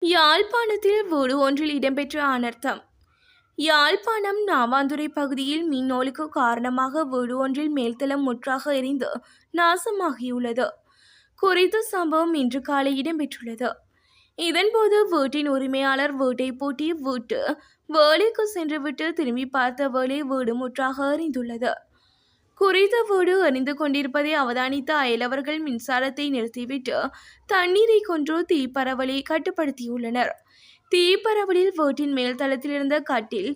யாழ்ப்பாணத்தில் வீடு ஒன்றில் இடம்பெற்ற அனர்த்தம். யாழ்ப்பாணம் நாவாந்துறை பகுதியில் மின்னோலுக்கு காரணமாக வீடு ஒன்றில் மேல்தளம் முற்றாக எரிந்து நாசமாகியுள்ளது. குறித்த சம்பவம் இன்று காலை இடம்பெற்றுள்ளது. இதன்போது வீட்டின் உரிமையாளர் வீட்டை பூட்டி வீட்டு வேலைக்கு சென்றுவிட்டு திரும்பி பார்த்த வேளை வீடு முற்றாக எரிந்துள்ளது. குறித்த வீடு எரிந்து கொண்டிருப்பதை அவதானித்த அயலவர்கள் மின்சாரத்தை நிறுத்திவிட்டு தண்ணீரை கொண்டு தீப்பரவலை கட்டுப்படுத்தியுள்ளனர். தீப்பரவலில் வீட்டின் மேல் தளத்தில் இருந்த கட்டில்,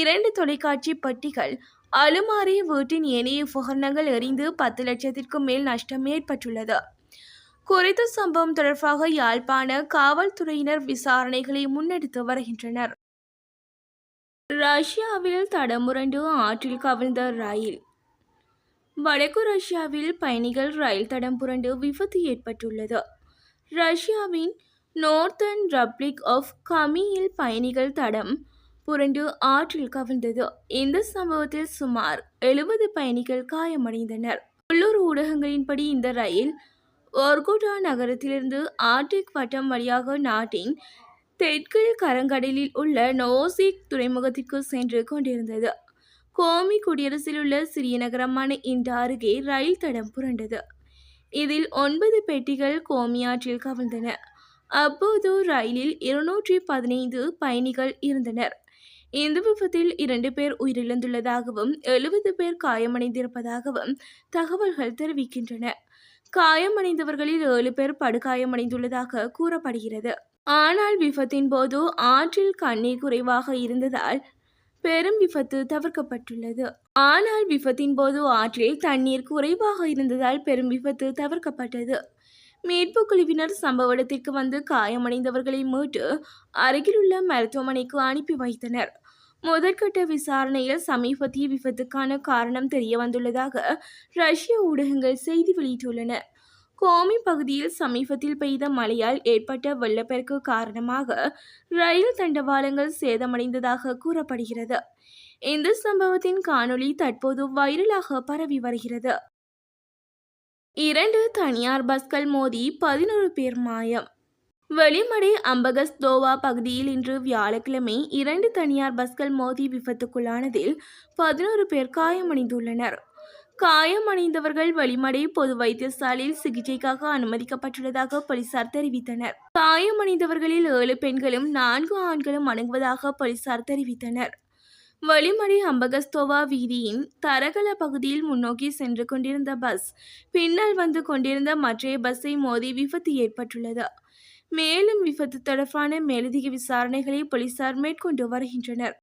2 தொலைக்காட்சி பெட்டிகள், அலுமாரி, வீட்டின் ஏனைய உபகரணங்கள் எரிந்து 10 லட்சத்திற்கும் மேல் நஷ்டம் ஏற்பட்டுள்ளது. குறித்த சம்பவம் தொடர்பாக யாழ்ப்பாண காவல்துறையினர் விசாரணைகளை முன்னெடுத்து வருகின்றனர். ரஷ்யாவில் தடமுரண்டு ஆற்றில் கவிழ்ந்த ரயில். வடக்கு ரஷ்யாவில் பயணிகள் ரயில் தடம் புரண்டு விபத்து ஏற்பட்டுள்ளது. ரஷ்யாவின் நோர்த்தர்ன் ரிப்பப்ளிக் ஆஃப் கமியில் பயணிகள் தடம் புரண்டு ஆற்றில் கவிழ்ந்தது. இந்த சம்பவத்தில் சுமார் 70 பயணிகள் காயமடைந்தனர். உள்ளூர் ஊடகங்களின்படி இந்த ரயில் ஒர்கோடா நகரத்திலிருந்து ஆர்டிக் வட்டம் வழியாக நாட்டின் தெற்கில் கரங்கடலில் உள்ள நோசிக் துறைமுகத்திற்கு சென்று கொண்டிருந்தது. கோமி குடியரசில் உள்ள சிறிய நகரமான இந்த அருகே ரயில் தடம் புரண்டது. இதில் 9 பெட்டிகள் கோமி ஆற்றில் கவிழ்ந்தன. அப்போது ரயிலில் 215 பயணிகள் இருந்தனர். இந்த விபத்தில் 2 பேர் உயிரிழந்துள்ளதாகவும் 70 பேர் காயமடைந்திருப்பதாகவும் தகவல்கள் தெரிவிக்கின்றன. காயமடைந்தவர்களில் 7 பேர் படுகாயமடைந்துள்ளதாக கூறப்படுகிறது. ஆனால் விபத்தின் போது ஆற்றில் கண்ணீர் குறைவாக இருந்ததால் பெரும் விபத்து தவிர்க்கப்பட்டது. மீட்பு குழுவினர் சம்பவ இடத்திற்கு வந்து காயமடைந்தவர்களை மீட்டு அருகிலுள்ள மருத்துவமனைக்கு அனுப்பி வைத்தனர். முதற்கட்ட விசாரணையில் சமீபத்திய விபத்துக்கான காரணம் தெரிய வந்துள்ளதாக ரஷ்ய ஊடகங்கள் செய்தி வெளியிட்டுள்ளன. கோமி பகுதியில் சமீபத்தில் பெய்த மழையால் ஏற்பட்ட வெள்ளப்பெருக்கு காரணமாக ரயில் தண்டவாளங்கள் சேதமடைந்ததாக கூறப்படுகிறது. இந்த சம்பவத்தின் காணொளி தற்போது வைரலாக பரவி வருகிறது. 2 தனியார் பஸ்கள் மோதி 11 பேர் மாயம். வெளிமடை அம்பகஸ்தோவா பகுதியில் இன்று வியாழக்கிழமை 2 தனியார் பஸ்கள் மோதி விபத்துக்குள்ளானதில் 11 பேர் காயமடைந்துள்ளனர். காயமடைந்தவர்கள் வெளிமடை பொது வைத்தியசாலையில் சிகிச்சைக்காக அனுமதிக்கப்பட்டுள்ளதாக போலீசார் தெரிவித்தனர். காயமடைந்தவர்களில் 7 பெண்களும் 4 ஆண்களும் அடங்குவதாக போலீசார் தெரிவித்தனர். வெளிமடை அம்பகஸ்தோவா வீதியின் தரகல பகுதியில் முன்னோக்கி சென்று கொண்டிருந்த பஸ் பின்னால் வந்து கொண்டிருந்த மற்றைய பஸ்ஸை மோதி விபத்து ஏற்பட்டுள்ளது. மேலும் விபத்து தொடர்பான மேலதிக விசாரணைகளை போலீசார் மேற்கொண்டு வருகின்றனர்.